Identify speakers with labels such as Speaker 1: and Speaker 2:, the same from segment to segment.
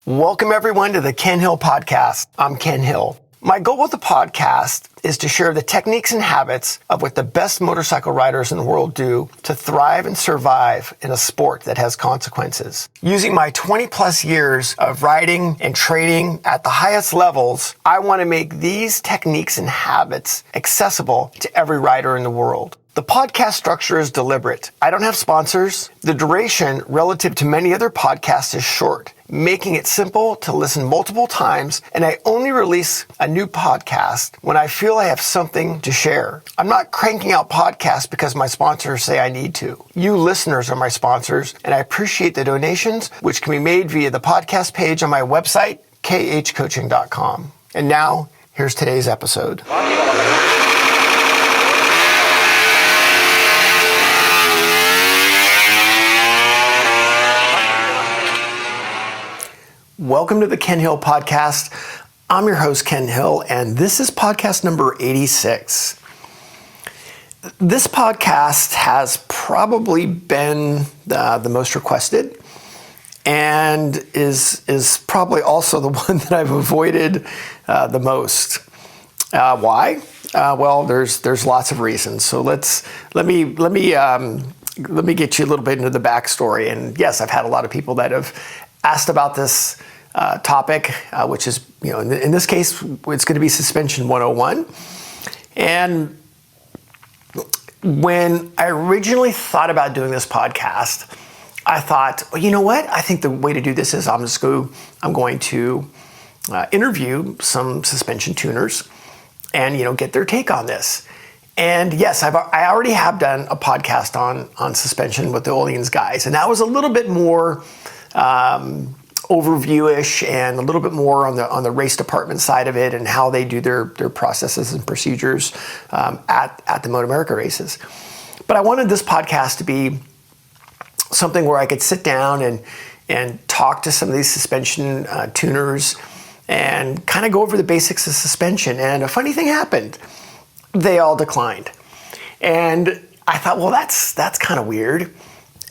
Speaker 1: Welcome everyone to the Ken Hill Podcast. I'm Ken Hill. My goal with the podcast is to share the techniques and habits of what the best motorcycle riders in the world do to thrive and survive in a sport that has consequences. Using my 20 plus years of riding and training at the highest levels, I want to make these techniques and habits accessible to every rider in the world. The podcast structure is deliberate. I don't have sponsors. The duration relative to many other podcasts is short, making it simple to listen multiple times, and I only release a new podcast when I feel I have something to share. I'm not cranking out podcasts because my sponsors say I need to. You listeners are my sponsors, and I appreciate the donations, which can be made via the podcast page on my website, khcoaching.com. And now, here's today's episode. Welcome to the Ken Hill Podcast. I'm your host, Ken Hill, and this is podcast number 86. This podcast has probably been the most requested and is probably also the one that I've avoided the most. Why? Well, there's lots of reasons. So let me get you a little bit into the backstory. And yes, I've had a lot of people that have asked about this topic, which is, in this case, it's going to be suspension 101. And when I originally thought about doing this podcast, I thought, well, you know what? I think the way to do this is I'm going to interview some suspension tuners and, get their take on this. And yes, I already have done a podcast on suspension with the Oleans guys, and that was a little bit more overview-ish and a little bit more on the race department side of it and how they do their processes and procedures at the Moto America races. But I wanted this podcast to be something where I could sit down and talk to some of these suspension tuners and kind of go over the basics of suspension. And a funny thing happened. They all declined. And I thought, well, that's kind of weird.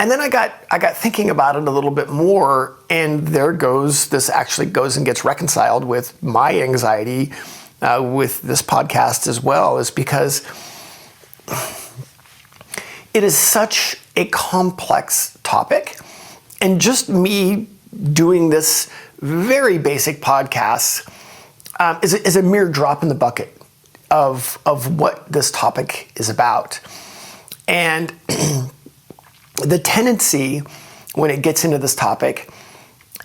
Speaker 1: And then I got thinking about it a little bit more, and this actually goes and gets reconciled with my anxiety with this podcast as well, is because it is such a complex topic, and just me doing this very basic podcast is a mere drop in the bucket of what this topic is about. And the tendency when it gets into this topic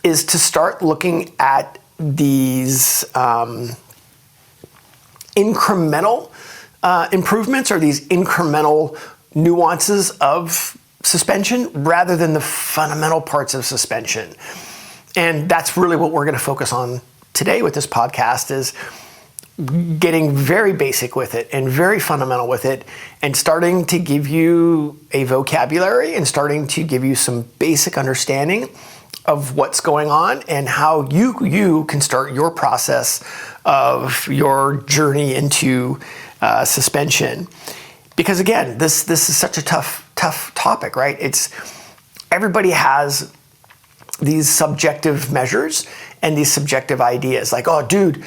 Speaker 1: is to start looking at these incremental improvements or these incremental nuances of suspension rather than the fundamental parts of suspension. And that's really what we're going to focus on today with this podcast, is getting very basic with it and very fundamental with it, and starting to give you a vocabulary and starting to give you some basic understanding of what's going on and how you can start your process of your journey into suspension. Because again, this is such a tough topic, right? Everybody has these subjective measures and these subjective ideas, like, oh, dude,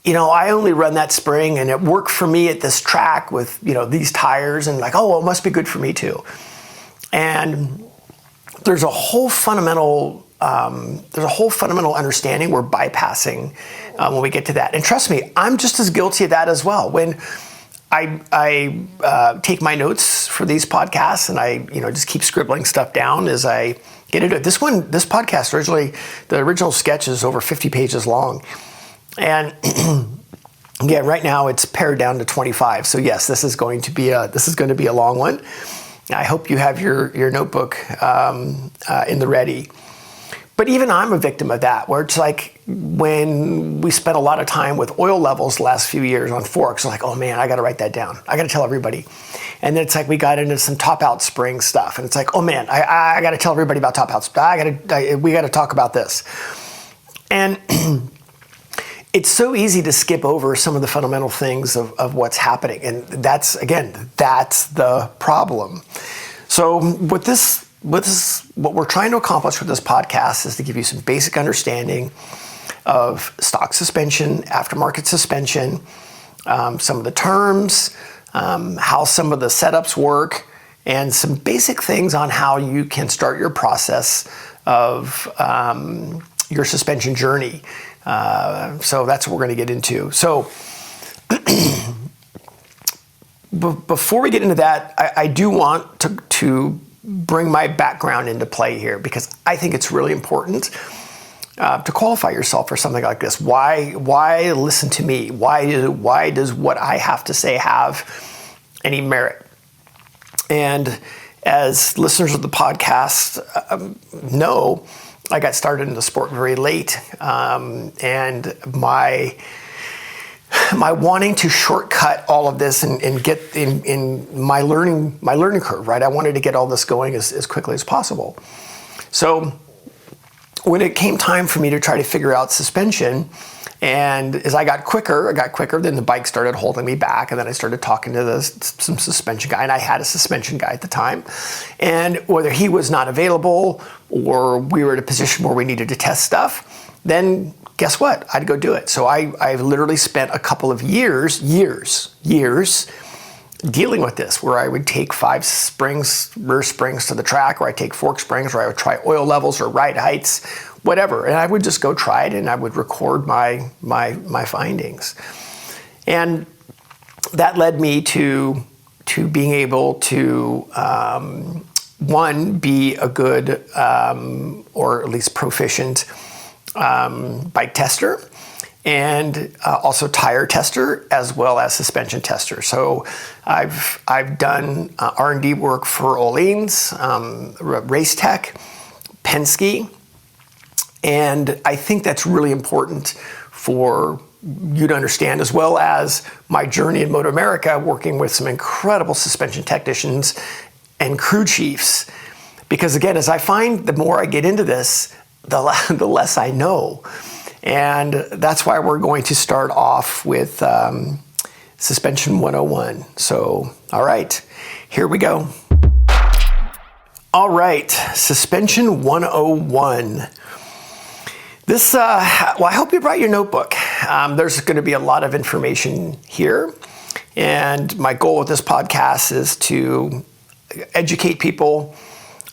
Speaker 1: I only run that spring and it worked for me at this track with, these tires, and like, oh, well, it must be good for me too. And there's a whole fundamental understanding we're bypassing when we get to that. And trust me, I'm just as guilty of that as well. When I take my notes for these podcasts and I, just keep scribbling stuff down as I get into it. This podcast the original sketch is over 50 pages long. And yeah, right now it's pared down to 25. So yes, this is going to be a long one. I hope you have your notebook in the ready. But even I'm a victim of that, where it's like when we spent a lot of time with oil levels the last few years on forks, like, oh man, I got to write that down. I got to tell everybody. And then it's like we got into some top out spring stuff, and it's like, oh man, I got to tell everybody about top outs. We got to talk about this. And it's so easy to skip over some of the fundamental things of what's happening. And that's the problem. So what this what we're trying to accomplish with this podcast is to give you some basic understanding of stock suspension, aftermarket suspension, some of the terms, how some of the setups work, and some basic things on how you can start your process of your suspension journey. So that's what we're going to get into. So before we get into that, I do want to bring my background into play here, because I think it's really important to qualify yourself for something like this. Why listen to me? Why does what I have to say have any merit? And as listeners of the podcast know, I got started in the sport very late, and my wanting to shortcut all of this and get in my learning curve, right? I wanted to get all this going as quickly as possible. So when it came time for me to try to figure out suspension, and as I got quicker, then the bike started holding me back, and then I started talking to some suspension guy, and I had a suspension guy at the time, and whether he was not available or we were in a position where we needed to test stuff, then guess what? I'd go do it. So I literally spent a couple of years dealing with this, where I would take 5 rear springs to the track, or I take fork springs, or I would try oil levels or ride heights, whatever. And I would just go try it, and I would record my findings. And that led me to being able to, one, be a good, or at least proficient bike tester, and also tire tester, as well as suspension tester. So I've done R&D work for Oleans, Race Tech, Penske, and I think that's really important for you to understand, as well as my journey in Moto America, working with some incredible suspension technicians and crew chiefs. Because again, as I find the more I get into this, the less I know. And that's why we're going to start off with Suspension 101. So, all right, here we go. All right, Suspension 101. This, well, I hope you brought your notebook. There's going to be a lot of information here. And my goal with this podcast is to educate people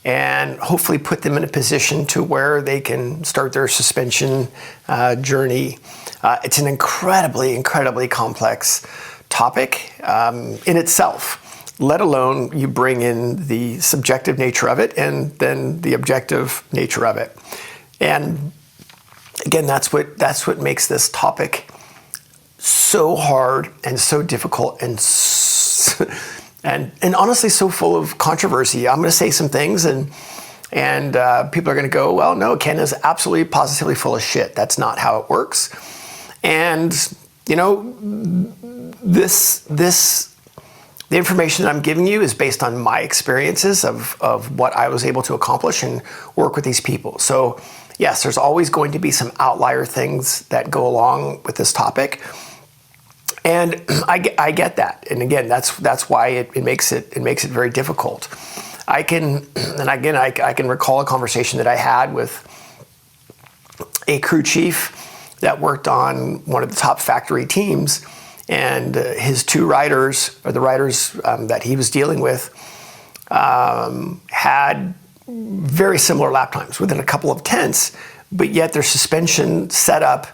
Speaker 1: and hopefully put them in a position to where they can start their suspension journey. It's an incredibly, incredibly complex topic in itself, let alone you bring in the subjective nature of it and then the objective nature of it. And again, that's what makes this topic so hard and so difficult and honestly so full of controversy. I'm going to say some things and people are going to go, well, no, Ken is absolutely positively full of shit. That's not how it works. And you know, the information that I'm giving you is based on my experiences of what I was able to accomplish and work with these people. So yes, there's always going to be some outlier things that go along with this topic. And I get that. And again, that's why it makes it very difficult. I can recall a conversation that I had with a crew chief that worked on one of the top factory teams, and his 2 riders, or the riders that he was dealing with, had very similar lap times within a couple of tenths, but yet their suspension setup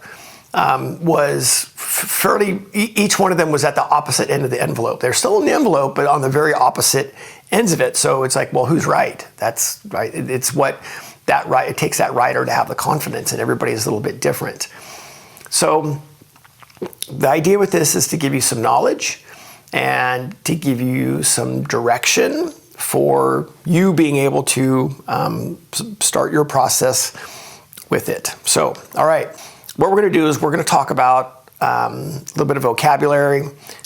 Speaker 1: was fairly, each one of them was at the opposite end of the envelope. They're still in the envelope, but on the very opposite ends of it. So it's like, well, who's right? That's right. It takes that rider to have the confidence, and everybody's a little bit different. So the idea with this is to give you some knowledge and to give you some direction for you being able to start your process with it. So, all right. What we're going to do is we're going to talk about a little bit of vocabulary.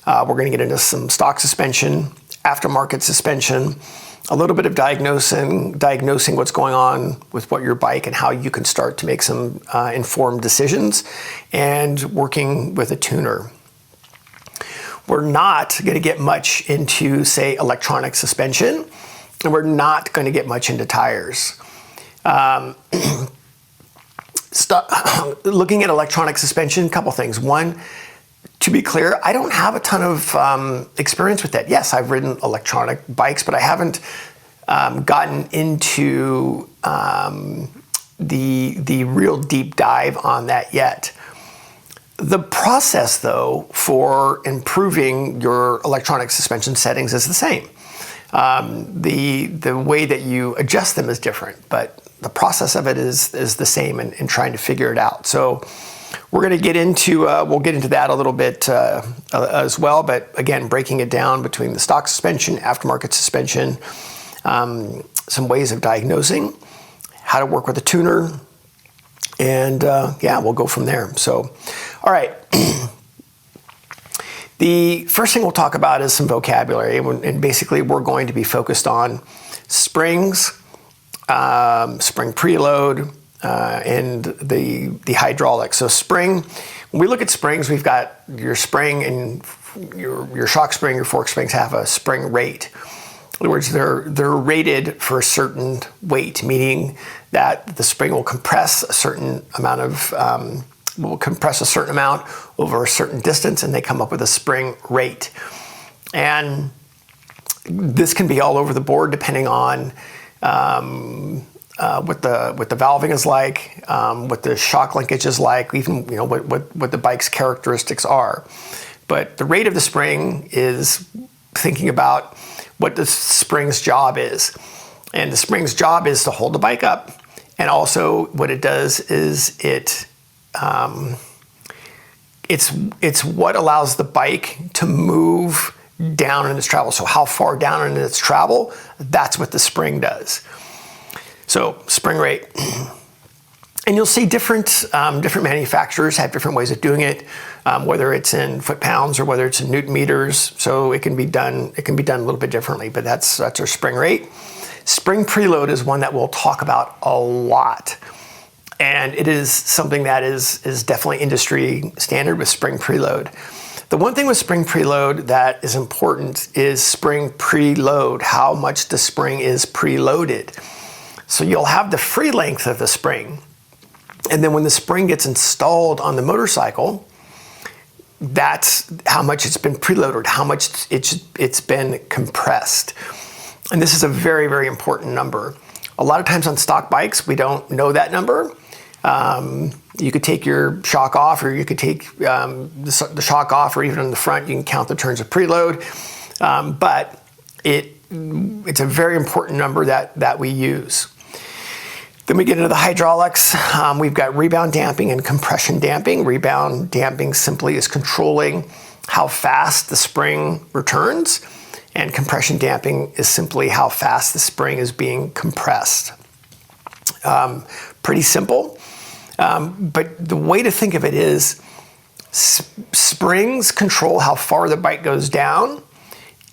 Speaker 1: We're going to get into some stock suspension, aftermarket suspension, a little bit of diagnosing what's going on with your bike and how you can start to make some informed decisions, and working with a tuner. We're not going to get much into, say, electronic suspension. and we're not going to get much into tires. Looking at electronic suspension, a couple things. One, to be clear, I don't have a ton of experience with that. Yes, I've ridden electronic bikes, but I haven't gotten into the real deep dive on that yet. The process, though, for improving your electronic suspension settings is the same. The way that you adjust them is different, but the process of it is the same in trying to figure it out. So we're going to get into, we'll get into that a little bit as well, but again, breaking it down between the stock suspension, aftermarket suspension, some ways of diagnosing, how to work with a tuner, and yeah, we'll go from there. So, all right. The first thing we'll talk about is some vocabulary, and basically we're going to be focused on springs, spring preload, and the hydraulics. So spring, when we look at springs, we've got your spring and your shock spring, your fork springs have a spring rate. In other words, they're rated for a certain weight, meaning that the spring will compress a certain amount over a certain distance, and they come up with a spring rate. And this can be all over the board depending on what the valving is like, what the shock linkage is like, even what the bike's characteristics are. But the rate of the spring is thinking about what the spring's job is. And the spring's job is to hold the bike up. And also what it does is it's what allows the bike to move down in its travel. So how far down in its travel, that's what the spring does. So spring rate. And you'll see different manufacturers have different ways of doing it, whether it's in foot-pounds or whether it's in newton meters. So it can be done a little bit differently, but that's our spring rate. Spring preload is one that we'll talk about a lot. And it is something that is definitely industry standard with spring preload. The one thing with spring preload that is important is spring preload, how much the spring is preloaded. So you'll have the free length of the spring. And then when the spring gets installed on the motorcycle, that's how much it's been preloaded, how much it's been compressed. And this is a very, very important number. A lot of times on stock bikes, we don't know that number. You could take your shock off, or you could take the shock off, or even on the front, you can count the turns of preload. But it's a very important number that we use. Then we get into the hydraulics. We've got rebound damping and compression damping. Rebound damping simply is controlling how fast the spring returns, and compression damping is simply how fast the spring is being compressed. Pretty simple, but the way to think of it is springs control how far the bike goes down,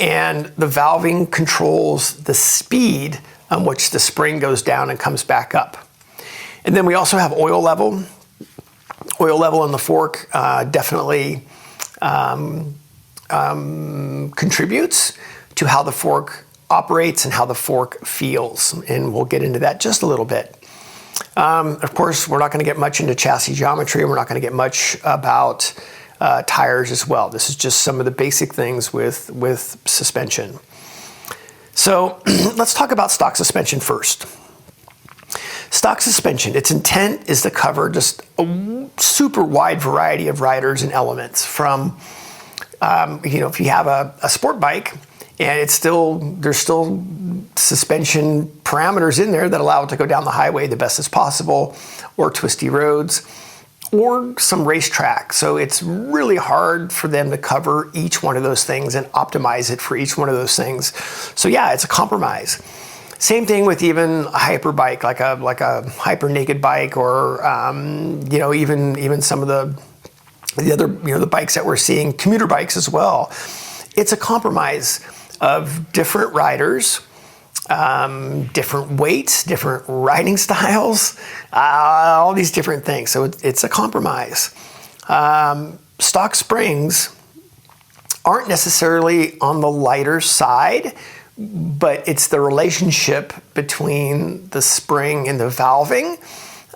Speaker 1: and the valving controls the speed on which the spring goes down and comes back up. And then we also have oil level. Oil level in the fork definitely contributes to how the fork operates and how the fork feels. And we'll get into that just a little bit. Of course, we're not going to get much into chassis geometry, and we're not going to get much about tires as well. This is just some of the basic things with suspension. So let's talk about stock suspension first. Stock suspension, its intent is to cover just a super wide variety of riders and elements from, if you have a sport bike and there's still suspension parameters in there that allow it to go down the highway the best as possible, or twisty roads, or some racetrack. So it's really hard for them to cover each one of those things and optimize it for each one of those things. So yeah, it's a compromise. Same thing with even a hyper bike, like a hyper naked bike, or even some of the other the bikes that we're seeing, commuter bikes as well. It's a compromise of different riders, different weights, different riding styles, all these different things. So it's a compromise. Stock springs aren't necessarily on the lighter side, but it's the relationship between the spring and the valving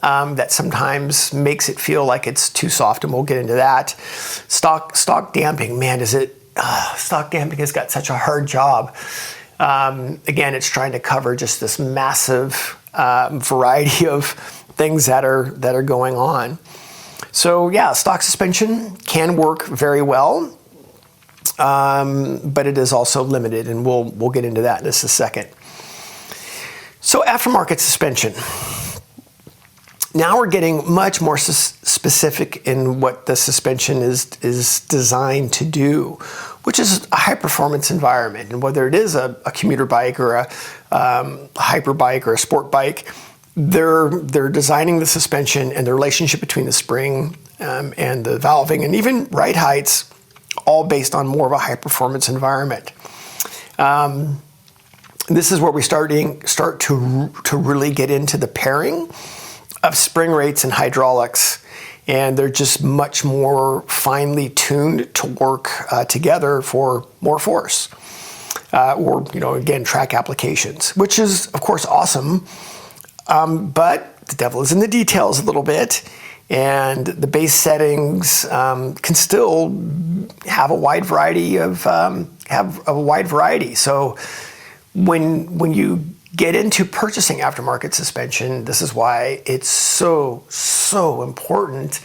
Speaker 1: that sometimes makes it feel like it's too soft, and we'll get into that. Stock damping, man, stock damping has got such a hard job. Again, it's trying to cover just this massive variety of things that are going on. So yeah, stock suspension can work very well, but it is also limited, and we'll get into that in just a second. So aftermarket suspension. Now we're getting much more specific in what the suspension is designed to do, which is a high-performance environment. And whether it is a commuter bike or a hyper bike or a sport bike, they're designing the suspension and the relationship between the spring and the valving and even ride heights, all based on more of a high-performance environment. This is where we start to really get into the pairing of spring rates and hydraulics, and they're just much more finely tuned to work together for more force, or again, track applications, which is of course awesome. But the devil is in the details a little bit, and the base settings can still have a wide variety So when you get into purchasing aftermarket suspension, this is why it's so important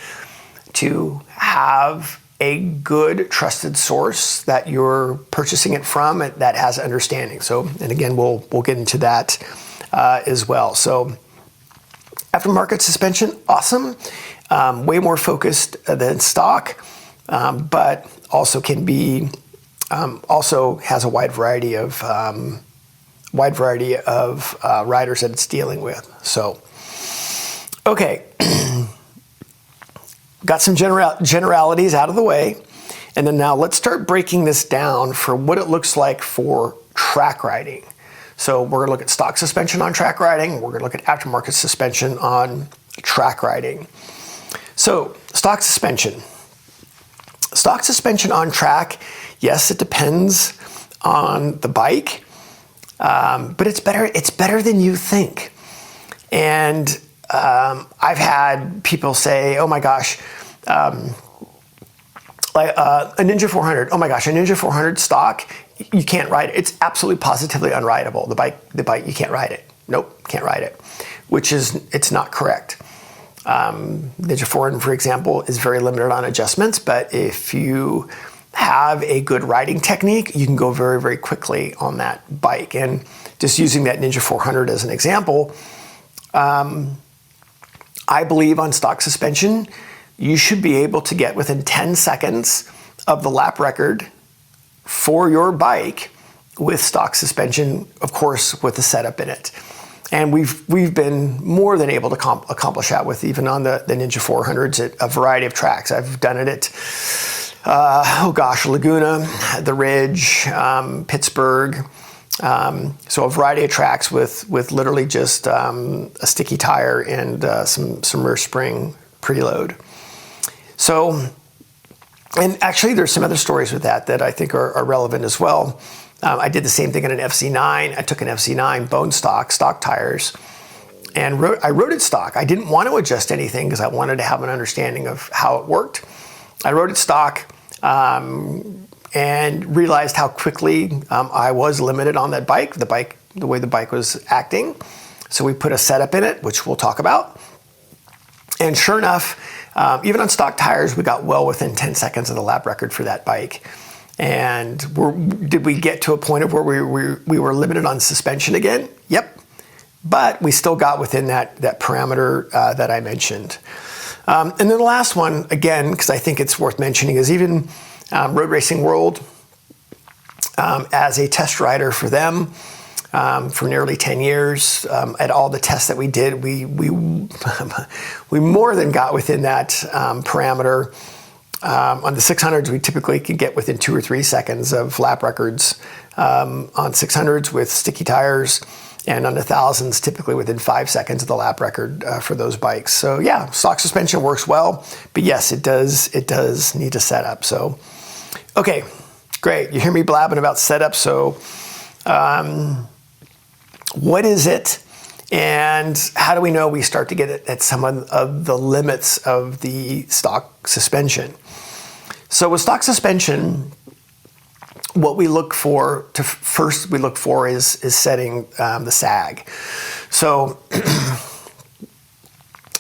Speaker 1: to have a good trusted source that you're purchasing it from that has understanding. So, and again, we'll get into that as well. So aftermarket suspension, awesome. Way more focused than stock, but also can be, also has a wide variety of riders that it's dealing with. So, okay, got some generalities out of the way, and then now let's start breaking this down for what it looks like for track riding. So we're gonna look at stock suspension on track riding, we're gonna look at aftermarket suspension on track riding. So stock suspension. Stock suspension on track, yes, it depends on the bike, but it's better than you think. And I've had people say, oh my gosh, like a Ninja 400, oh my gosh, a Ninja 400 stock, you can't ride it. It's absolutely positively unrideable. The bike, you can't ride it. Nope, can't ride it, it's not correct. Ninja 400, for example, is very limited on adjustments, but if you have a good riding technique, you can go very, very quickly on that bike. And just using that Ninja 400 as an example, I believe on stock suspension, you should be able to get within 10 seconds of the lap record for your bike with stock suspension, of course, with the setup in it. And we've been more than able to accomplish that with even on the Ninja 400s at a variety of tracks. I've done it at Laguna, the Ridge, Pittsburgh. So a variety of tracks with literally just a sticky tire and some rear spring preload. So, and actually there's some other stories with that I think are relevant as well. I did the same thing in an FC9. I took an FC9 bone stock tires, and I rode it stock. I didn't want to adjust anything because I wanted to have an understanding of how it worked. I rode it stock and realized how quickly I was limited on that bike, the way the bike was acting. So we put a setup in it, which we'll talk about. And sure enough, even on stock tires, we got well within 10 seconds of the lap record for that bike. And did we get to a point of where we were limited on suspension again? Yep. But we still got within that parameter that I mentioned. And then the last one, again, because I think it's worth mentioning, is even Road Racing World, as a test rider for them for nearly 10 years. At all the tests that we did, we more than got within that parameter. On the 600s, we typically could get within 2 or 3 seconds of lap records on 600s with sticky tires, and on the 1000s, typically within 5 seconds of the lap record for those bikes. So yeah, stock suspension works well, but yes, it does need to set up. So, okay, great. You hear me blabbing about setup, so What is it? And how do we know we start to get at some of the limits of the stock suspension? So with stock suspension, what we look for is setting the sag. So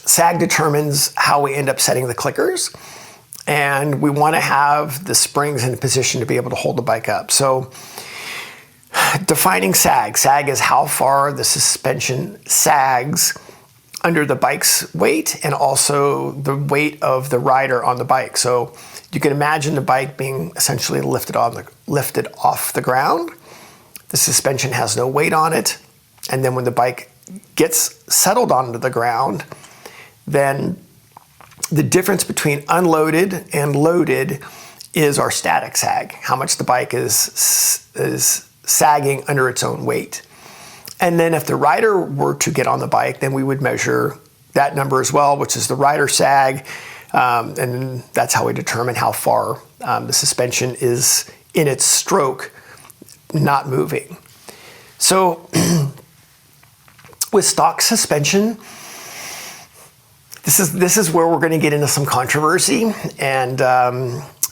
Speaker 1: sag determines how we end up setting the clickers, and we want to have the springs in a position to be able to hold the bike up. So defining sag. Sag is how far the suspension sags under the bike's weight and also the weight of the rider on the bike. So you can imagine the bike being essentially lifted off the ground. The suspension has no weight on it. And then when the bike gets settled onto the ground, then the difference between unloaded and loaded is our static sag, how much the bike is sagging under its own weight. And then if the rider were to get on the bike, then we would measure that number as well, which is the rider sag. And that's how we determine how far the suspension is in its stroke, not moving. So with stock suspension, this is where we're going to get into some controversy. And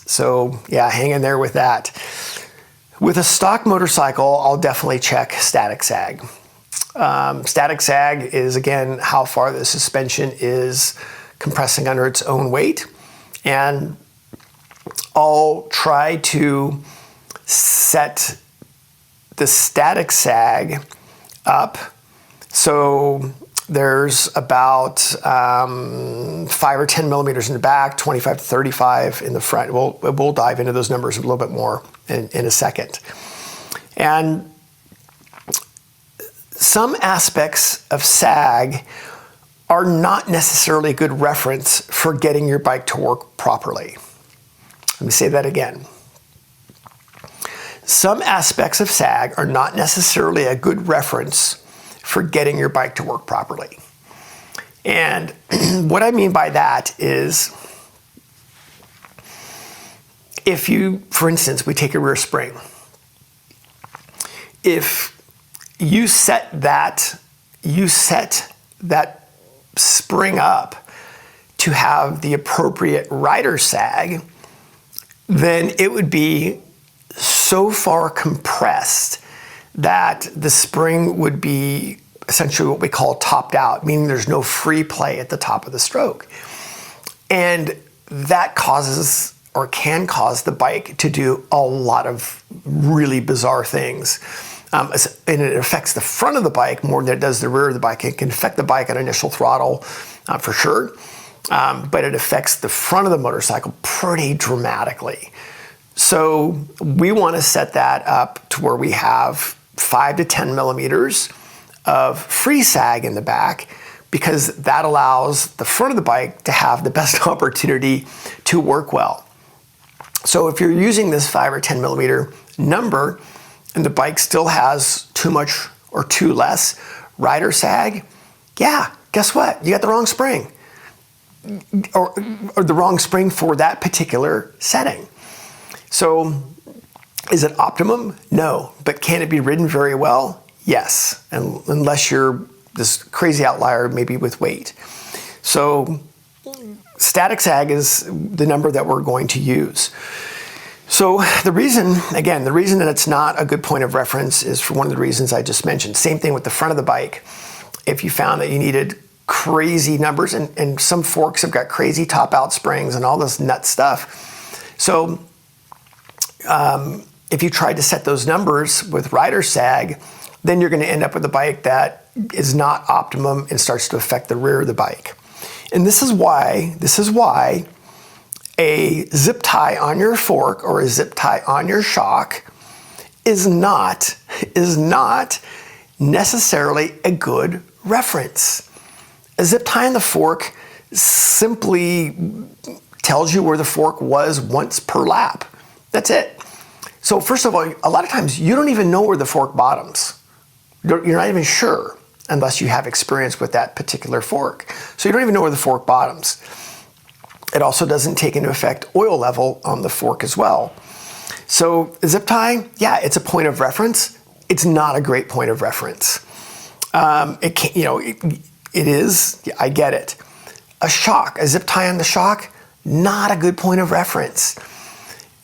Speaker 1: so yeah, hang in there with that. With a stock motorcycle, I'll definitely check static sag. Static sag is, again, how far the suspension is compressing under its own weight. And I'll try to set the static sag up so there's about 5 or 10 millimeters in the back, 25 to 35 in the front. We'll dive into those numbers a little bit more in a second. And some aspects of sag are not necessarily a good reference for getting your bike to work properly. Let me say that again. Some aspects of sag are not necessarily a good reference for getting your bike to work properly. And what I mean by that is, if you, for instance, we take a rear spring. If you set that spring up to have the appropriate rider sag, then it would be so far compressed that the spring would be essentially what we call topped out, meaning there's no free play at the top of the stroke. And that causes or can cause the bike to do a lot of really bizarre things. And it affects the front of the bike more than it does the rear of the bike. It can affect the bike at initial throttle for sure, but it affects the front of the motorcycle pretty dramatically. So we want to set that up to where we have 5 to 10 millimeters of free sag in the back, because that allows the front of the bike to have the best opportunity to work well. So if you're using this 5 or 10 millimeter number and the bike still has too much or too less rider sag, yeah, guess what? You got the wrong spring, or the wrong spring for that particular setting. So is it optimum? No. But can it be ridden very well? Yes. And unless you're this crazy outlier, maybe with weight. So static sag is the number that we're going to use. So the reason that it's not a good point of reference is for one of the reasons I just mentioned. Same thing with the front of the bike. If you found that you needed crazy numbers, and some forks have got crazy top out springs and all this nut stuff. So if you tried to set those numbers with rider sag, then you're going to end up with a bike that is not optimum and starts to affect the rear of the bike. And this is why a zip tie on your fork or a zip tie on your shock is not necessarily a good reference. A zip tie on the fork simply tells you where the fork was once per lap. That's it. So first of all, a lot of times you don't even know where the fork bottoms. You're not even sure unless you have experience with that particular fork. So you don't even know where the fork bottoms. It also doesn't take into effect oil level on the fork as well. So a zip tie, yeah, it's a point of reference. it's not a great point of reference. It can't, it is, I get it. A zip tie on the shock, not a good point of reference.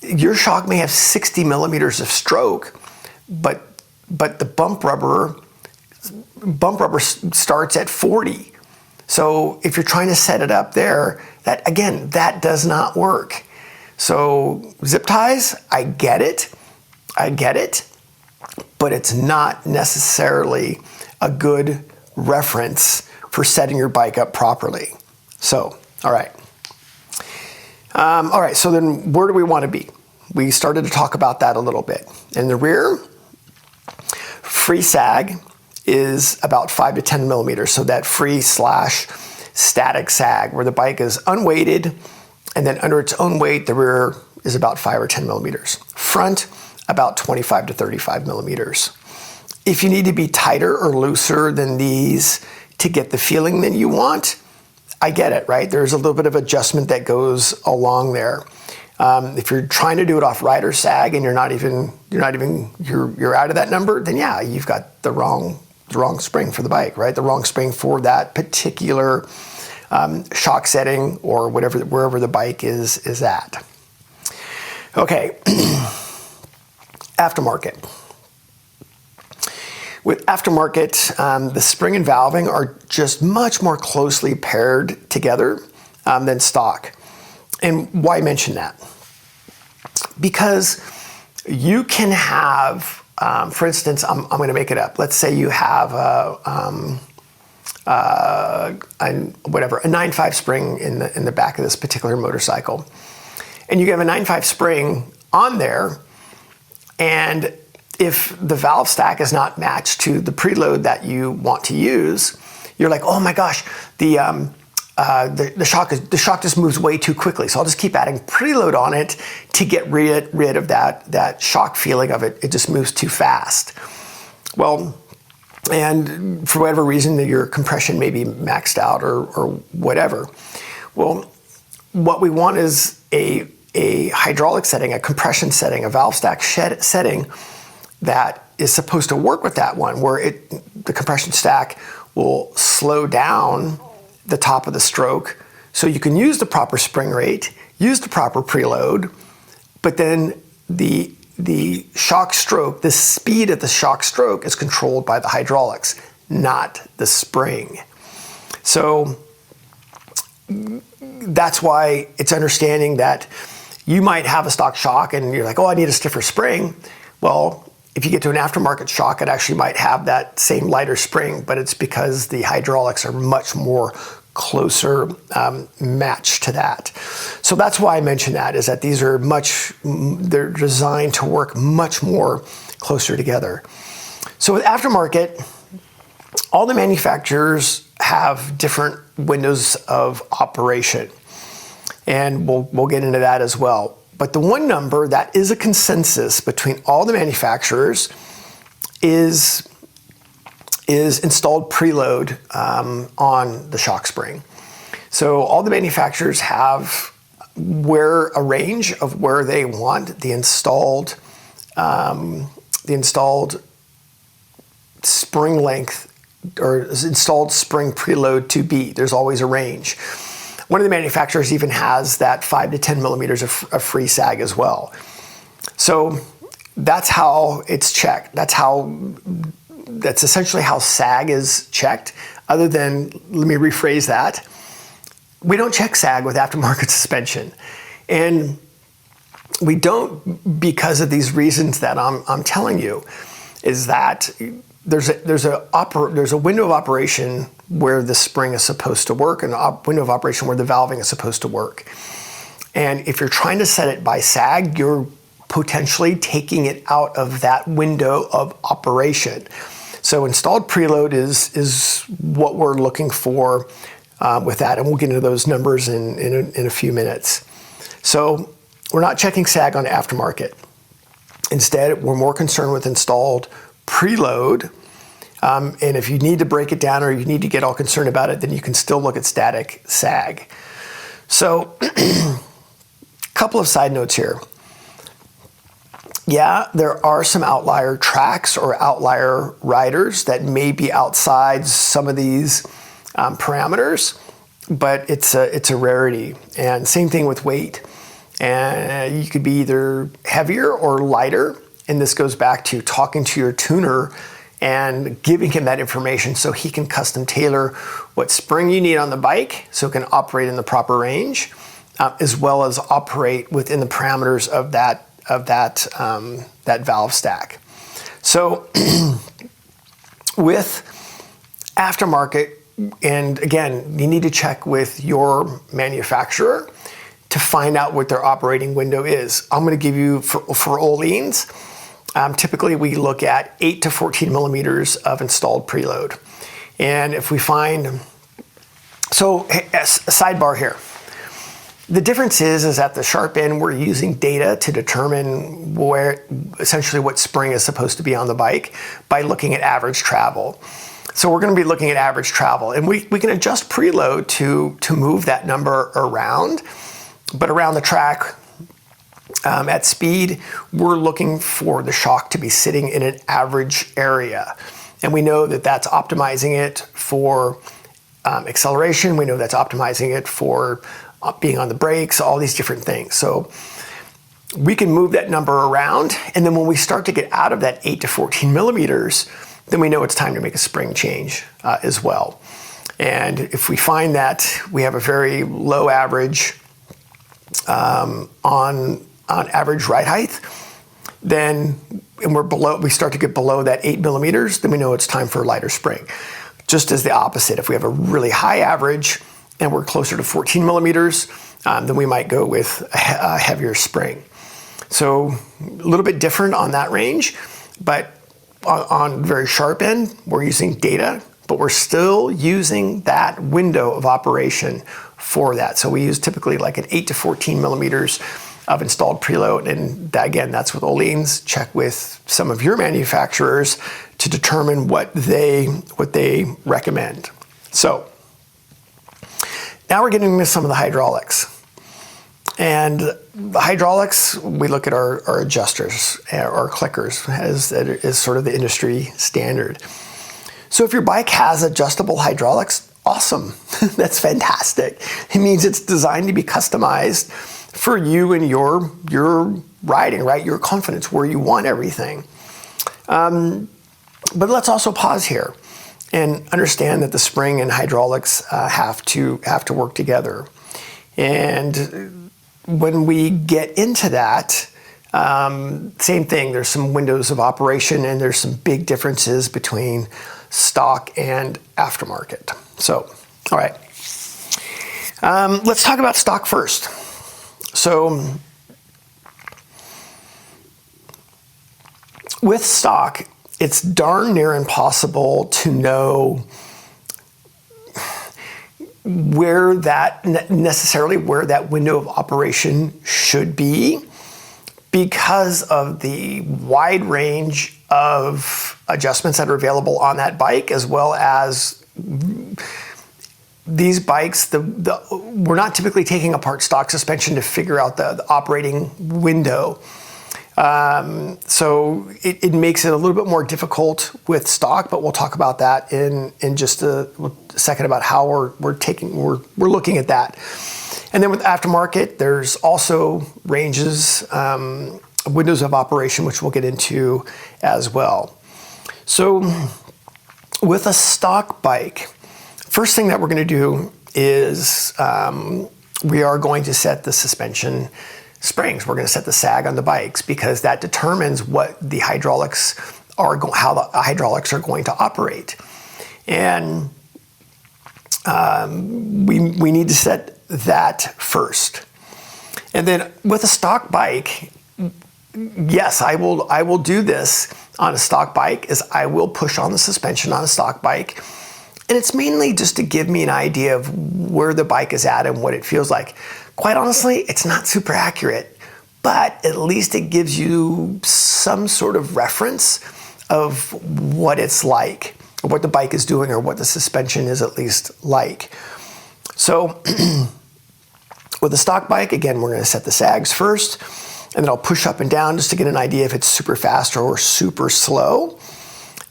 Speaker 1: Your shock may have 60 millimeters of stroke, but the bump rubber starts at 40. So if you're trying to set it up there, that does not work. So zip ties, I get it, but it's not necessarily a good reference for setting your bike up properly. So, all right. So then where do we want to be? We started to talk about that a little bit. In the rear, free sag is about 5 to 10 millimeters. So that free/static sag where the bike is unweighted, and then under its own weight, the rear is about 5 or 10 millimeters. Front, about 25 to 35 millimeters. If you need to be tighter or looser than these to get the feeling that you want, I get it, right? There's a little bit of adjustment that goes along there. If you're trying to do it off rider sag and you're out of that number, then yeah, you've got the wrong spring for the bike, right? The wrong spring for that particular shock setting or wherever the bike is at. Okay, aftermarket. With aftermarket, the spring and valving are just much more closely paired together than stock. And why mention that? Because you can have, for instance, I'm going to make it up. Let's say you have a 9.5 spring in the back of this particular motorcycle, and you have a 9.5 spring on there, and if the valve stack is not matched to the preload that you want to use, you're like, oh my gosh, the shock just moves way too quickly. So I'll just keep adding preload on it to get rid of that shock feeling of it. It just moves too fast. Well, and for whatever reason, your compression may be maxed out or whatever. Well, what we want is a hydraulic setting, a compression setting, a valve stack setting that is supposed to work with that one, where the compression stack will slow down the top of the stroke so you can use the proper spring rate, use the proper preload, but then the shock stroke, the speed of the shock stroke is controlled by the hydraulics, not the spring. So that's why it's understanding that you might have a stock shock and you're like, oh, I need a stiffer spring. Well, if you get to an aftermarket shock, it actually might have that same lighter spring, but it's because the hydraulics are much more closer matched to that. So that's why I mentioned that, is that these are they're designed to work much more closer together. So with aftermarket, all the manufacturers have different windows of operation, and we'll get into that as well. But the one number that is a consensus between all the manufacturers is installed preload on the shock spring. So all the manufacturers have a range of where they want the installed spring length or installed spring preload to be. There's always a range. One of the manufacturers even has that 5 to 10 millimeters of free sag as well. So that's how it's checked. That's essentially how sag is checked. Other than, let me rephrase that, we don't check sag with aftermarket suspension. And we don't because of these reasons that I'm telling you, is that there's a window of operation where the spring is supposed to work and a window of operation where the valving is supposed to work. And if you're trying to set it by sag, you're potentially taking it out of that window of operation. So installed preload is what we're looking for with that, and we'll get into those numbers in a few minutes. So we're not checking sag on aftermarket. Instead, we're more concerned with installed preload. And if you need to break it down or you need to get all concerned about it, then you can still look at static sag. So, couple of side notes here. Yeah, there are some outlier tracks or outlier riders that may be outside some of these parameters, but it's a rarity. And same thing with weight. And you could be either heavier or lighter. And this goes back to talking to your tuner and giving him that information so he can custom tailor what spring you need on the bike so it can operate in the proper range, as well as operate within the parameters of that valve stack. So with aftermarket, and again, you need to check with your manufacturer to find out what their operating window is. I'm going to give you, for Oleans, typically we look at 8 to 14 millimeters of installed preload. And if we find, so a sidebar here. The difference is at the sharp end, we're using data to determine essentially what spring is supposed to be on the bike by looking at average travel. So we're going to be looking at average travel, and we can adjust preload to move that number around. But around the track, at speed, we're looking for the shock to be sitting in an average area. And we know that that's optimizing it for acceleration. We know that's optimizing it for being on the brakes, all these different things. So we can move that number around. And then when we start to get out of that 8 to 14 millimeters, then we know it's time to make a spring change as well. And if we find that we have a very low average on average ride height, then we start to get below that 8 millimeters, then we know it's time for a lighter spring. Just as the opposite, if we have a really high average and we're closer to 14 millimeters, then we might go with a heavier spring. So a little bit different on that range, but on very sharp end, we're using data, but we're still using that window of operation for that. So we use typically like an 8 to 14 millimeters of installed preload. And that, again, that's with Oleans. Check with some of your manufacturers to determine what they recommend. So now we're getting into some of the hydraulics. And the hydraulics, we look at our adjusters or clickers as sort of the industry standard. So if your bike has adjustable hydraulics, awesome. That's fantastic. It means it's designed to be customized for you and your riding, right? Your confidence, where you want everything. But let's also pause here and understand that the spring and hydraulics have to work together. And when we get into that, same thing, there's some windows of operation and there's some big differences between stock and aftermarket. So, all right, let's talk about stock first. So with stock, it's darn near impossible to know where that window of operation should be, because of the wide range of adjustments that are available on that bike, as well as these bikes, we're not typically taking apart stock suspension to figure out the operating window. So it makes it a little bit more difficult with stock, but we'll talk about that in just a second about how we're looking at that. And then with aftermarket, there's also ranges, windows of operation, which we'll get into as well. So with a stock bike, first thing that we're going to do is we are going to set the suspension springs. We're going to set the sag on the bikes, because that determines what the hydraulics are, how the hydraulics are going to operate. And we need to set that first. And then with a stock bike, yes, I will do this on a stock bike, is I will push on the suspension on a stock bike. And it's mainly just to give me an idea of where the bike is at and what it feels like. Quite honestly, it's not super accurate, but at least it gives you some sort of reference of what it's like, or what the bike is doing, or what the suspension is at least like. So with a stock bike, again, we're going to set the sags first. and then I'll push up and down just to get an idea if it's super fast or super slow.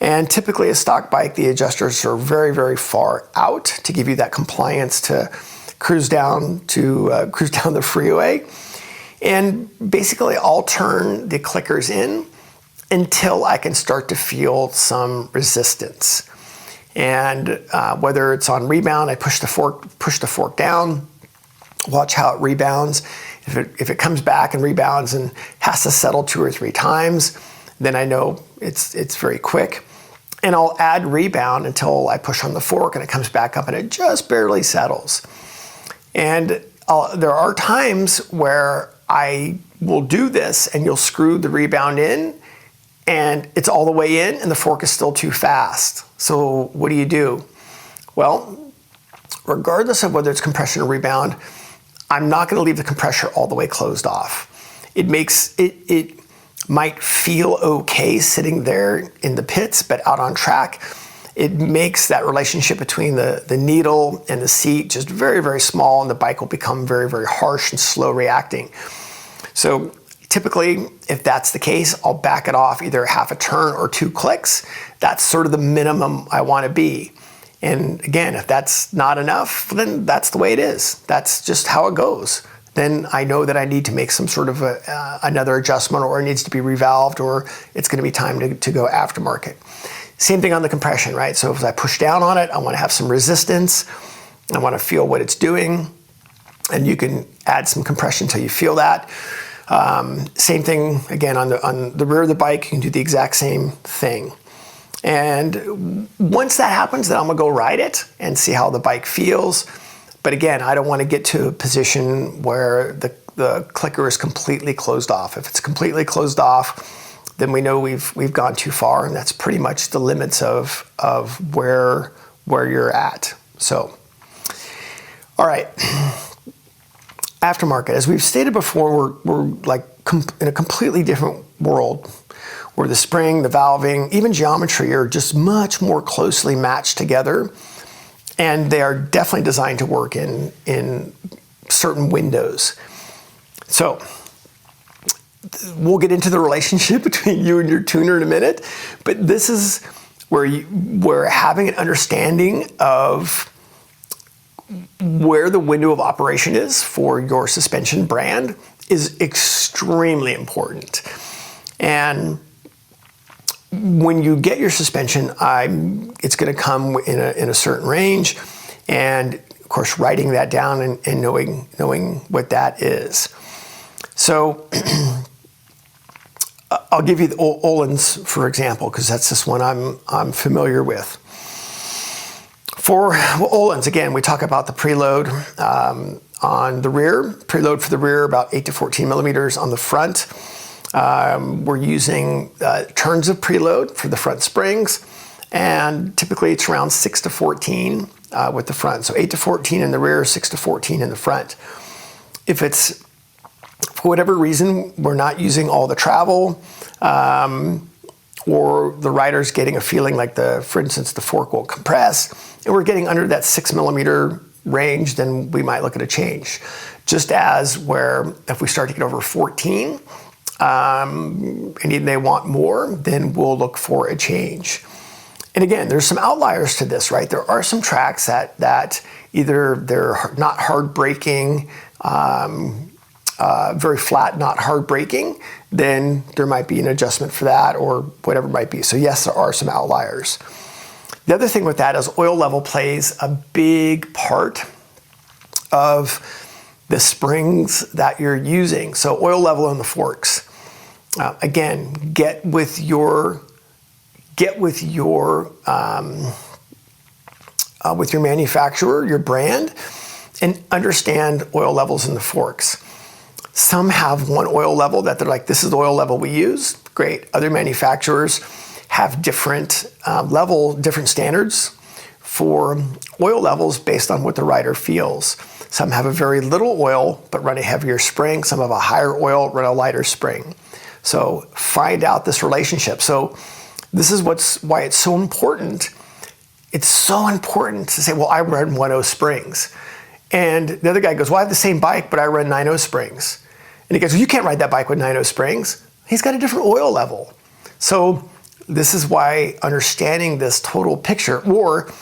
Speaker 1: And typically a stock bike, the adjusters are very, very far out to give you that compliance to cruise down the freeway. And basically I'll turn the clickers in until I can start to feel some resistance. And whether it's on rebound, I push the fork down, watch how it rebounds. If it comes back and rebounds and has to settle 2 or 3 times, then I know it's very quick. And I'll add rebound until I push on the fork and it comes back up and it just barely settles. And there are times where I will do this and you'll screw the rebound in and it's all the way in and the fork is still too fast. So what do? Well, regardless of whether it's compression or rebound, I'm not going to leave the compressor all the way closed off. It might feel okay sitting there in the pits, but out on track, it makes that relationship between the needle and the seat just very, very small, and the bike will become very, very harsh and slow reacting. So typically, if that's the case, I'll back it off either half a turn or 2 clicks. That's sort of the minimum I want to be. And again, if that's not enough, then that's the way it is. That's just how it goes. Then I know that I need to make some sort of another adjustment, or it needs to be revalved, or it's going to be time to go aftermarket. Same thing on the compression, right? So as I push down on it, I want to have some resistance. I want to feel what it's doing. And you can add some compression until you feel that. Same thing, again, on the rear of the bike, you can do the exact same thing. And once that happens, then I'm gonna go ride it and see how the bike feels. But again, I don't want to get to a position where the clicker is completely closed off. If it's completely closed off, then we know we've gone too far, and that's pretty much the limits of where you're at. So, all right. Aftermarket, as we've stated before, we're like in a completely different world, where the spring, the valving, even geometry are just much more closely matched together, and they are definitely designed to work in certain windows. So we'll get into the relationship between you and your tuner in a minute, but this is where having an understanding of where the window of operation is for your suspension brand is extremely important. And when you get your suspension, it's going to come in a certain range, and of course, writing that down and knowing what that is. So I'll give you the Öhlins, for example, because that's just one I'm familiar with. For Öhlins, again, we talk about the preload on the rear. Preload for the rear, about 8 to 14 millimeters on the front. We're using turns of preload for the front springs, and typically it's around 6 to 14 with the front. So 8 to 14 in the rear, 6 to 14 in the front. If it's, for whatever reason, we're not using all the travel, or the rider's getting a feeling like for instance, the fork won't compress, and we're getting under that 6 millimeter range, then we might look at a change. Just as where if we start to get over 14, and they want more, then we'll look for a change. And again, there's some outliers to this, right? There are some tracks that either they're not hard braking, very flat, not hard braking, then there might be an adjustment for that, or whatever it might be. So yes, there are some outliers. The other thing with that is oil level plays a big part of the springs that you're using. So oil level in the forks. Again, get with your manufacturer, your brand, and understand oil levels in the forks. Some have one oil level that they're like, this is the oil level we use. Great. Other manufacturers have different different standards for oil levels based on what the rider feels. Some have a very little oil, but run a heavier spring. Some have a higher oil, run a lighter spring. So find out this relationship. So this is why it's so important. It's so important to say, well, I run 1.0 springs. And the other guy goes, well, I have the same bike, but I run 9.0 springs. And he goes, well, you can't ride that bike with 9.0 springs. He's got a different oil level. So this is why understanding this total picture, or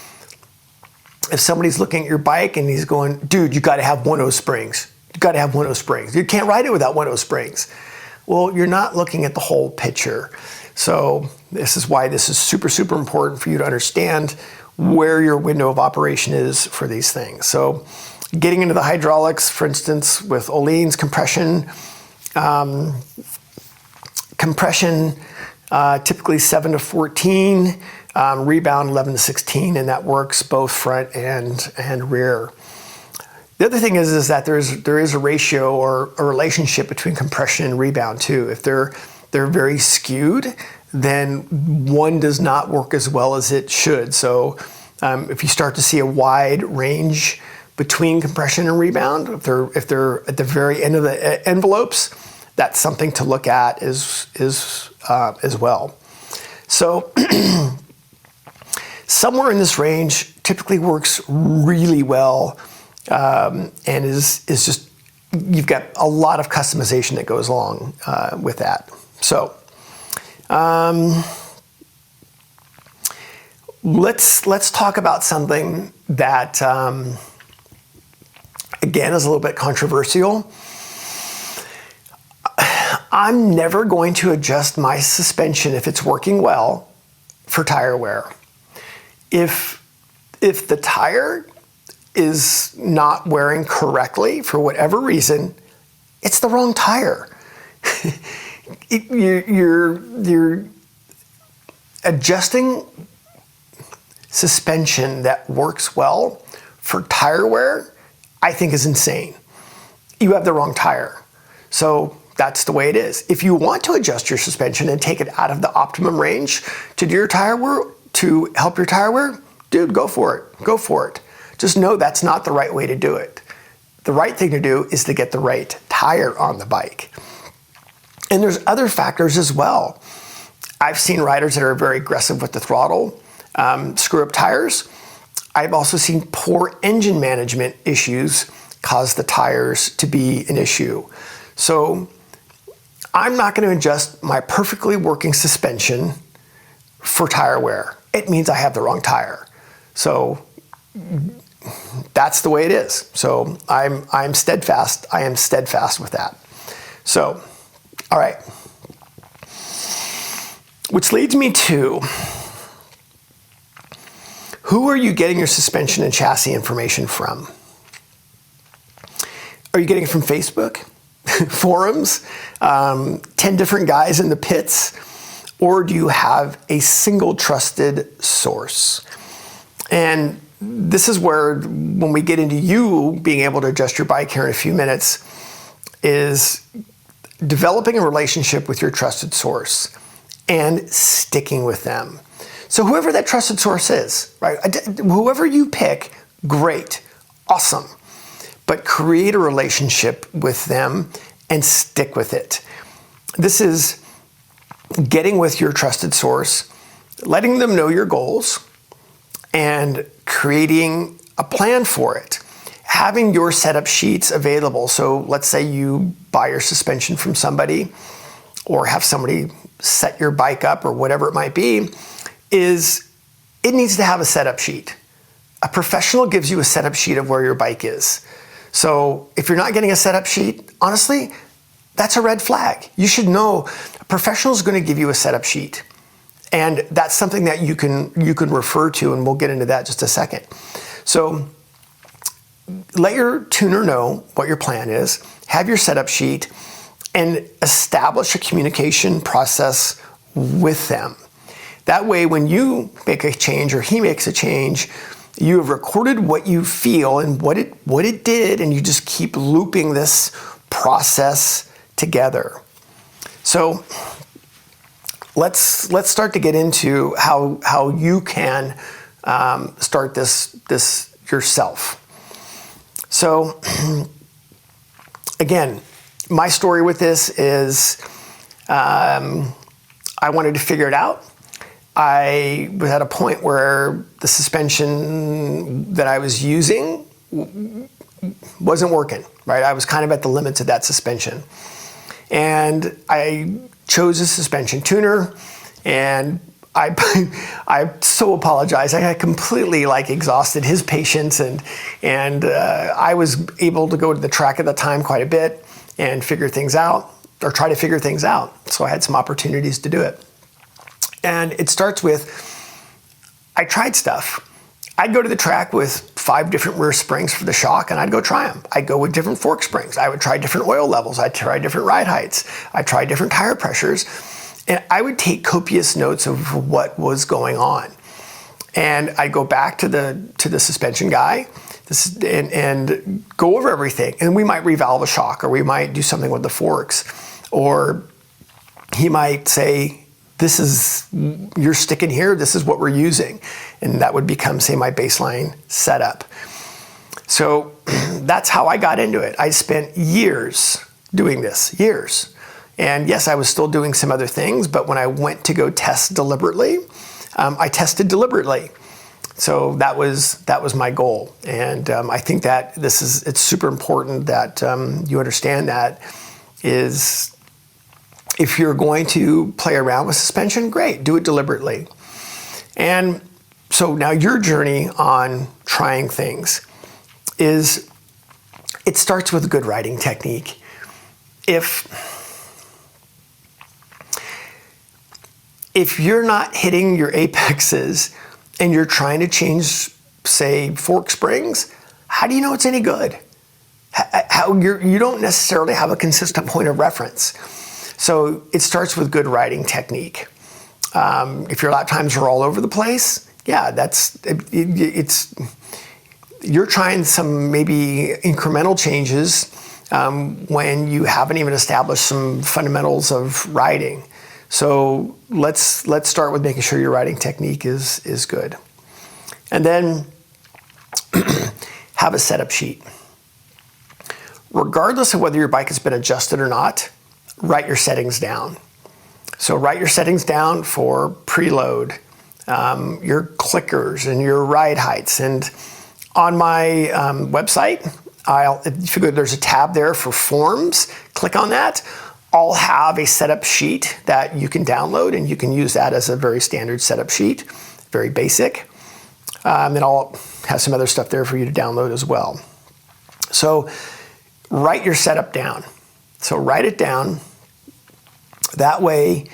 Speaker 1: if somebody's looking at your bike and he's going, dude, you got to have 1.0 springs. You got to have 1.0 springs. You can't ride it without 1.0 springs. Well, you're not looking at the whole picture. So this is why this is super, super important for you to understand where your window of operation is for these things. So getting into the hydraulics, for instance, with Olean's compression, typically 7 to 14, rebound 11 to 16, and that works both front and rear. The other thing is that there is a ratio or a relationship between compression and rebound too. If they're very skewed, then one does not work as well as it should. So if you start to see a wide range between compression and rebound, if they're at the very end of the envelopes, that's something to look at as well. So somewhere in this range typically works really well, and is just, you've got a lot of customization that goes along with that. So let's talk about something that again is a little bit controversial. I'm never going to adjust my suspension if it's working well for tire wear. If the tire is not wearing correctly for whatever reason, it's the wrong tire. You're adjusting suspension that works well for tire wear, I think is insane. You have the wrong tire. So that's the way it is. If you want to adjust your suspension and take it out of the optimum range to do your tire wear, to help your tire wear, dude, go for it. Go for it. Just know that's not the right way to do it. The right thing to do is to get the right tire on the bike. And there's other factors as well. I've seen riders that are very aggressive with the throttle, screw up tires. I've also seen poor engine management issues cause the tires to be an issue. So I'm not going to adjust my perfectly working suspension for tire wear. It means I have the wrong tire. So that's the way it is. So I'm steadfast. I am steadfast with that. So, all right. Which leads me to, who are you getting your suspension and chassis information from? Are you getting it from Facebook, forums, 10 different guys in the pits, or do you have a single trusted source? And this is where, when we get into you being able to adjust your bike here in a few minutes, is developing a relationship with your trusted source and sticking with them. So whoever that trusted source is, right? Whoever you pick, great, awesome. But create a relationship with them and stick with it. This is getting with your trusted source, letting them know your goals, and creating a plan for it. Having your setup sheets available. So let's say you buy your suspension from somebody, or have somebody set your bike up, or whatever it might be, it needs to have a setup sheet. A professional gives you a setup sheet of where your bike is. So if you're not getting a setup sheet, honestly, that's a red flag. You should know a professional is going to give you a setup sheet. And that's something that you can refer to, and we'll get into that in just a second. So let your tuner know what your plan is, have your setup sheet, and establish a communication process with them. That way, when you make a change or he makes a change, you have recorded what you feel and what it did, and you just keep looping this process together. So let's start to get into how you can start this yourself. So again, my story with this is I wanted to figure it out. I was at a point where the suspension that I was using wasn't working, right? I was kind of at the limits of that suspension. And I chose a suspension tuner, and I so apologize. I had completely exhausted his patience, and I was able to go to the track at the time quite a bit and figure things out, or try to figure things out. So I had some opportunities to do it. And it starts with, I tried stuff. I'd go to the track with 5 different rear springs for the shock, and I'd go try them. I'd go with different fork springs. I would try different oil levels. I'd try different ride heights. I'd try different tire pressures. And I would take copious notes of what was going on. And I'd go back to the suspension guy and go over everything. And we might revalve a shock, or we might do something with the forks. Or he might say, you're sticking here, this is what we're using. And that would become, say, my baseline setup. So that's how I got into it. I spent years doing this, years. And yes, I was still doing some other things, but when I went to go test deliberately, I tested deliberately. So that was my goal. And I think that it's super important that you understand that is, if you're going to play around with suspension, great, do it deliberately. And so now your journey on trying things it starts with good riding technique. If you're not hitting your apexes and you're trying to change, say, fork springs, how do you know it's any good? You don't necessarily have a consistent point of reference. So it starts with good riding technique. If your lap times are all over the place, yeah, you're trying some maybe incremental changes when you haven't even established some fundamentals of riding. So let's start with making sure your riding technique is good. And then have a setup sheet. Regardless of whether your bike has been adjusted or not, write your settings down. So write your settings down for preload, your clickers and your ride heights. And on my website, if you go, there's a tab there for forms. Click on that. I'll have a setup sheet that you can download, and you can use that as a very standard setup sheet, very basic. Then I'll have some other stuff there for you to download as well. So write your setup down. So write it down. That way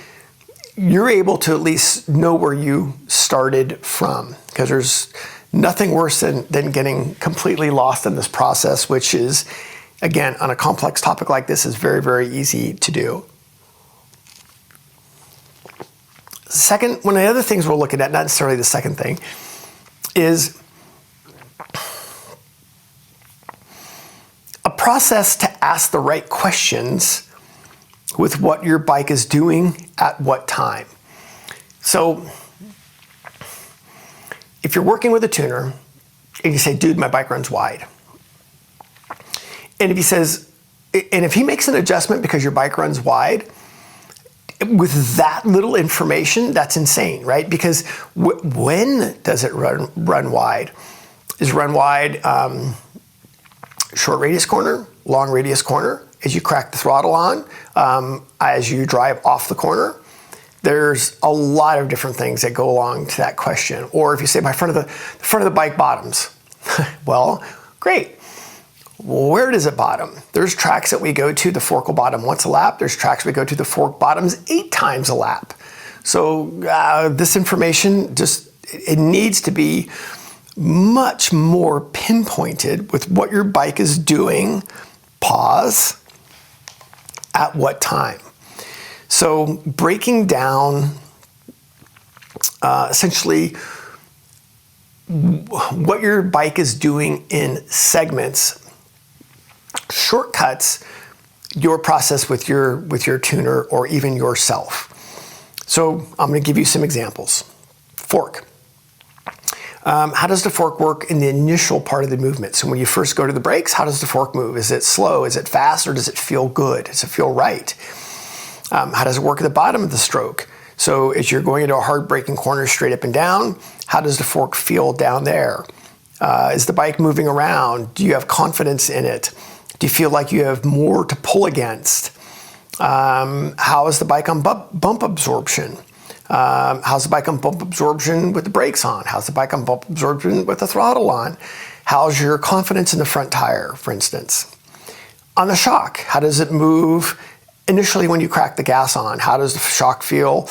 Speaker 1: you're able to at least know where you started from, because there's nothing worse than getting completely lost in this process, which is, again, on a complex topic like this, is very, very easy to do. Second, one of the other things we're looking at, not necessarily the second thing, is a process to ask the right questions with what your bike is doing at what time. So if you're working with a tuner and you say, dude, my bike runs wide. And if he makes an adjustment because your bike runs wide, with that little information, that's insane, right? Because when does it run wide? Is run wide short radius corner, long radius corner? As you crack the throttle on, as you drive off the corner? There's a lot of different things that go along to that question. Or if you say, my front of the bike bottoms. Well, great. Where does it bottom? There's tracks that we go to, the fork will bottom once a lap. There's tracks we go to, the fork bottoms 8 times a lap. So this information it needs to be much more pinpointed with what your bike is doing, pause, at what time. So breaking down essentially what your bike is doing in segments shortcuts your process with your tuner or even yourself. So I'm going to give you some examples. Fork. How does the fork work in the initial part of the movement? So when you first go to the brakes, how does the fork move? Is it slow? Is it fast? Or does it feel good? Does it feel right? How does it work at the bottom of the stroke? So as you're going into a hard braking corner straight up and down, how does the fork feel down there? Is the bike moving around? Do you have confidence in it? Do you feel like you have more to pull against? How is the bike on bump absorption? How's the bike on bump absorption with the brakes on? How's the bike on bump absorption with the throttle on? How's your confidence in the front tire, for instance? On the shock, how does it move initially when you crack the gas on? How does the shock feel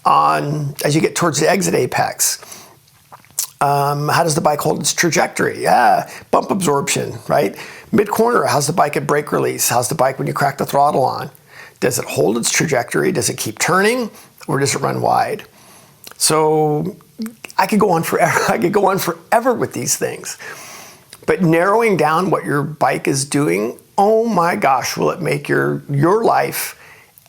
Speaker 1: as you get towards the exit apex? How does the bike hold its trajectory? Bump absorption, right? Mid-corner, how's the bike at brake release? How's the bike when you crack the throttle on? Does it hold its trajectory? Does it keep turning? Or does it run wide? So I could go on forever. I could go on forever with these things. But narrowing down what your bike is doing, oh my gosh, will it make your life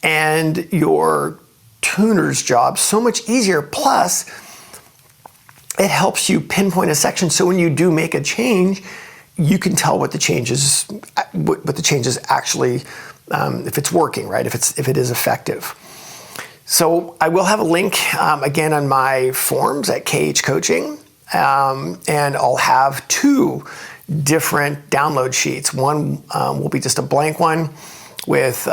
Speaker 1: and your tuner's job so much easier. Plus, it helps you pinpoint a section, so when you do make a change, you can tell what the changes actually, if it's working, right? If it is effective. So I will have a link again on my forums at khcoaching, and I'll have 2 different download sheets. One will be just a blank one with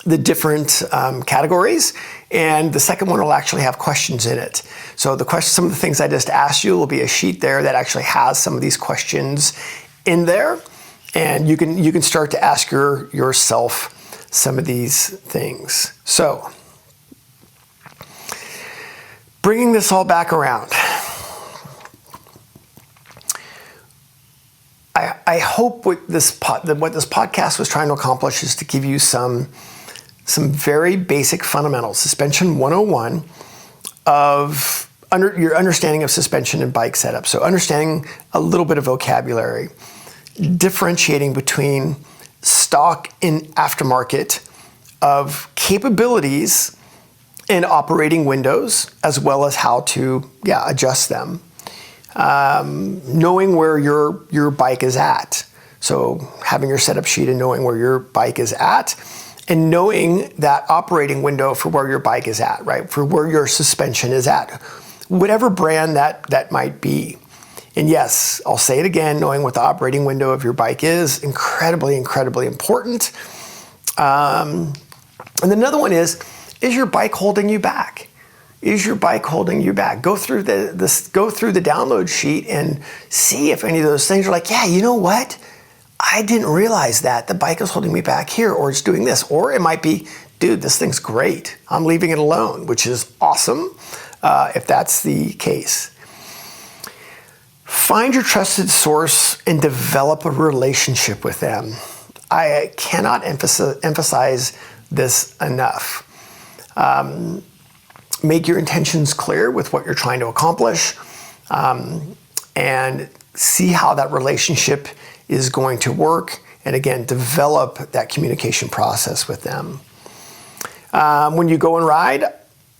Speaker 1: the different categories, and the second one will actually have questions in it. So some of the things I just asked you will be a sheet there that actually has some of these questions in there, and you can start to ask yourself some of these things. So, bringing this all back around, I hope what this podcast was trying to accomplish is to give you some very basic fundamentals, suspension 101 of your understanding of suspension and bike setup. So understanding a little bit of vocabulary, differentiating between stock and aftermarket, of capabilities and operating windows, as well as how to adjust them. Knowing where your bike is at. So having your setup sheet and knowing where your bike is at, and knowing that operating window for where your bike is at, right? For where your suspension is at, whatever brand that might be. And yes, I'll say it again, knowing what the operating window of your bike is, incredibly, incredibly important. And another one is your bike holding you back? Is your bike holding you back? Go through the download sheet and see if any of those things are like, yeah, you know what? I didn't realize that the bike is holding me back here, or it's doing this. Or it might be, dude, this thing's great. I'm leaving it alone, which is awesome if that's the case. Find your trusted source and develop a relationship with them. I cannot emphasize this enough. Make your intentions clear with what you're trying to accomplish, and see how that relationship is going to work. And again, develop that communication process with them. When you go and ride,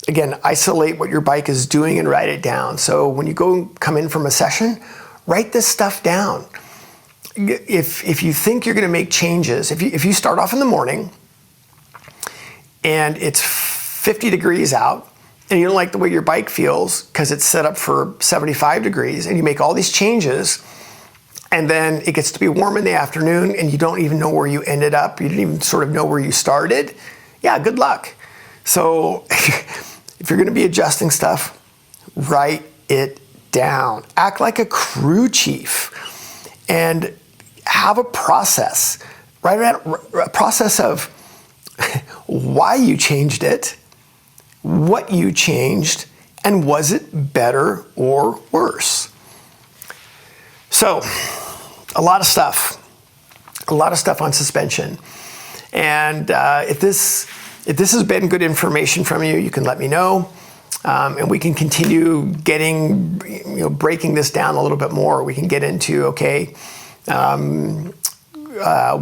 Speaker 1: again, isolate what your bike is doing and write it down. So when you come in from a session, write this stuff down. If you think you're going to make changes, if you start off in the morning and it's 50 degrees out, and you don't like the way your bike feels because it's set up for 75 degrees, and you make all these changes, and then it gets to be warm in the afternoon and you don't even know where you ended up, you didn't even sort of know where you started, good luck. So if you're going to be adjusting stuff, write it down. Act like a crew chief and have a process, right? A process of why you changed it, what you changed, and was it better or worse? So, a lot of stuff on suspension. And if this has been good information from you, you can let me know, and we can continue breaking this down a little bit more. We can get into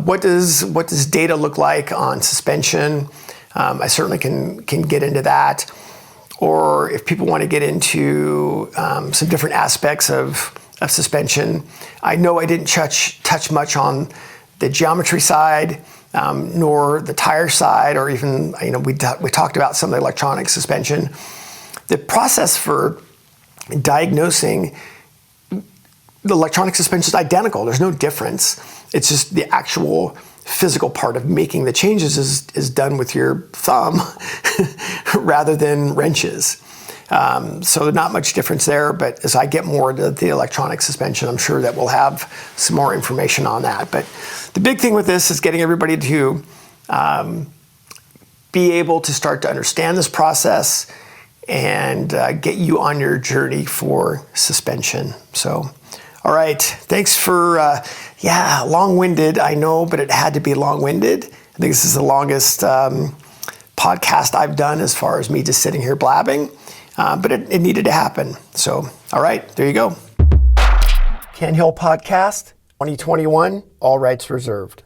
Speaker 1: what does data look like on suspension? I certainly can get into that. Or if people want to get into some different aspects of suspension, I know I didn't touch much on the geometry side, nor the tire side, or even we talked about some of the electronic suspension. The process for diagnosing the electronic suspension is identical. There's no difference. It's just the actual physical part of making the changes is done with your thumb rather than wrenches. So not much difference there, but as I get more into the electronic suspension, I'm sure that we'll have some more information on that. But the big thing with this is getting everybody to be able to start to understand this process and get you on your journey for suspension. So, all right, thanks for, long-winded, I know, but it had to be long-winded. I think this is the longest podcast I've done as far as me just sitting here blabbing. But it needed to happen. So, all right, there you go. Ken Hill Podcast, 2021, all rights reserved.